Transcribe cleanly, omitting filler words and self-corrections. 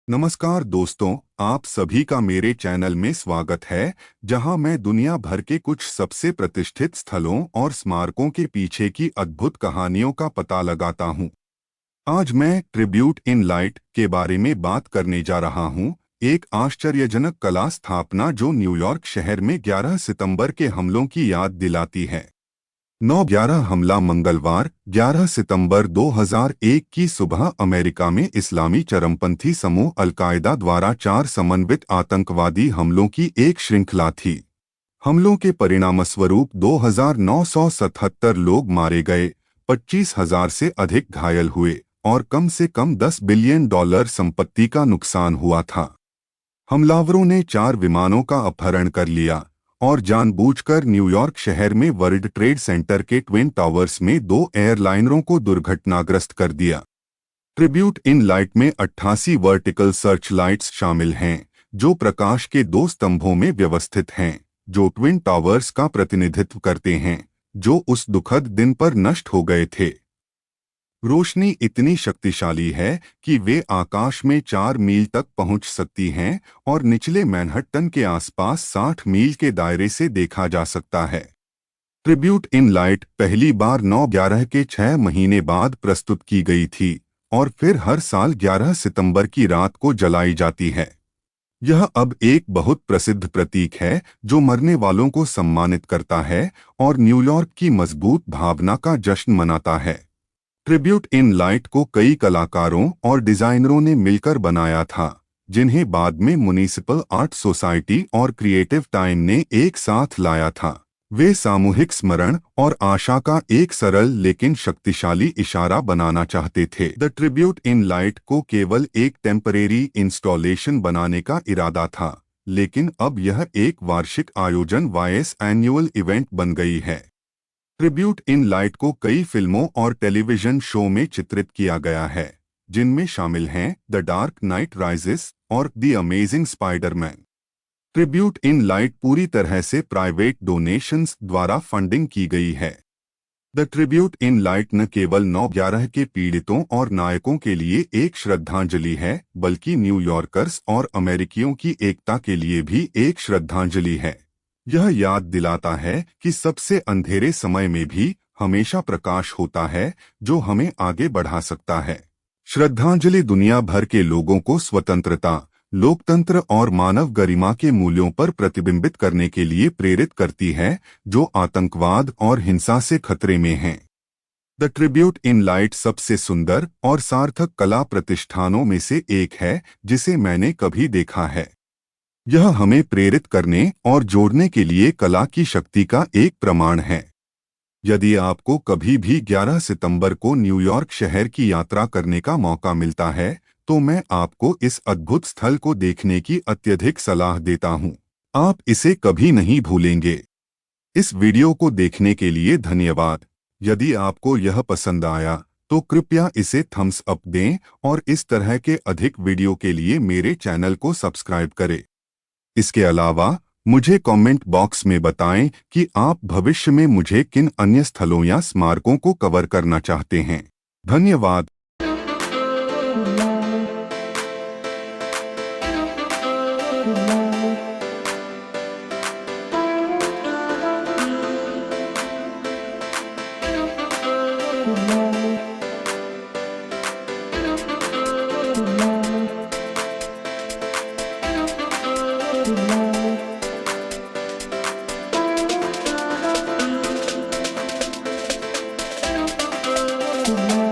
नमस्कार दोस्तों, आप सभी का मेरे चैनल में स्वागत है, जहां मैं दुनिया भर के कुछ सबसे प्रतिष्ठित स्थलों और स्मारकों के पीछे की अद्भुत कहानियों का पता लगाता हूं। आज मैं ट्रिब्यूट इन लाइट के बारे में बात करने जा रहा हूं, एक आश्चर्यजनक कला स्थापना जो न्यूयॉर्क शहर में 11 सितंबर के हमलों की याद दिलाती है। 9/11 हमला मंगलवार 11 सितंबर 2001 की सुबह अमेरिका में इस्लामी चरमपंथी समूह अल-कायदा द्वारा 4 समन्वित आतंकवादी हमलों की एक श्रृंखला थी। हमलों के परिणामस्वरूप 2,977 लोग मारे गए, 25,000 से अधिक घायल हुए और कम से कम $10 बिलियन संपत्ति का नुकसान हुआ था। हमलावरों ने 4 विमानों का अपहरण कर लिया और जानबूझकर न्यूयॉर्क शहर में वर्ल्ड ट्रेड सेंटर के ट्विन टावर्स में 2 एयरलाइनरों को दुर्घटनाग्रस्त कर दिया। ट्रिब्यूट इन लाइट में 88 वर्टिकल सर्च लाइट्स शामिल हैं, जो प्रकाश के 2 स्तंभों में व्यवस्थित हैं, जो ट्विन टावर्स का प्रतिनिधित्व करते हैं, जो उस दुखद दिन पर नष्ट हो गए थे। रोशनी इतनी शक्तिशाली है कि वे आकाश में 4 मील तक पहुंच सकती हैं और निचले मैनहट्टन के आसपास 60 मील के दायरे से देखा जा सकता है। ट्रिब्यूट इन लाइट पहली बार 9/11 के 6 महीने बाद प्रस्तुत की गई थी और फिर हर साल 11 सितंबर की रात को जलाई जाती है। यह अब एक बहुत प्रसिद्ध प्रतीक है जो मरने वालों को सम्मानित करता है और न्यूयॉर्क की मजबूत भावना का जश्न मनाता है। ट्रिब्यूट इन लाइट को कई कलाकारों और डिजाइनरों ने मिलकर बनाया था, जिन्हें बाद में म्युनिसिपल आर्ट सोसाइटी और क्रिएटिव टाइम ने एक साथ लाया था। वे सामूहिक स्मरण और आशा का एक सरल लेकिन शक्तिशाली इशारा बनाना चाहते थे। द ट्रिब्यूट इन लाइट को केवल एक टेम्परेरी इंस्टॉलेशन बनाने का इरादा था, लेकिन अब यह एक वार्षिक आयोजन वाइस एनुअल इवेंट बन गई है। ट्रिब्यूट इन लाइट को कई फिल्मों और टेलीविजन शो में चित्रित किया गया है, जिनमें शामिल हैं द डार्क नाइट राइजेस और the amazing Spiderman. Tribute in light पूरी तरह से प्राइवेट डोनेशंस द्वारा फंडिंग की गई है। द ट्रिब्यूट इन लाइट न केवल 9/11 के पीड़ितों और नायकों के लिए एक श्रद्धांजलि है, बल्कि न्यूयॉर्कर्स और अमेरिकियों की एकता के लिए भी एक श्रद्धांजलि है। यह याद दिलाता है कि सबसे अंधेरे समय में भी हमेशा प्रकाश होता है, जो हमें आगे बढ़ा सकता है। श्रद्धांजलि दुनिया भर के लोगों को स्वतंत्रता, लोकतंत्र और मानव गरिमा के मूल्यों पर प्रतिबिंबित करने के लिए प्रेरित करती है, जो आतंकवाद और हिंसा से खतरे में हैं। द ट्रिब्यूट इन लाइट सबसे सुंदर और सार्थक कला प्रतिष्ठानों में से एक है जिसे मैंने कभी देखा है। यह हमें प्रेरित करने और जोड़ने के लिए कला की शक्ति का एक प्रमाण है। यदि आपको कभी भी 11 सितंबर को न्यूयॉर्क शहर की यात्रा करने का मौका मिलता है, तो मैं आपको इस अद्भुत स्थल को देखने की अत्यधिक सलाह देता हूं। आप इसे कभी नहीं भूलेंगे। इस वीडियो को देखने के लिए धन्यवाद। यदि आपको यह पसंद आया, तो कृपया इसे थम्स अप दें और इस तरह के अधिक वीडियो के लिए मेरे चैनल को सब्सक्राइब करें। इसके अलावा मुझे कमेंट बॉक्स में बताएं कि आप भविष्य में मुझे किन अन्य स्थलों या स्मारकों को कवर करना चाहते हैं। धन्यवाद। Thank you.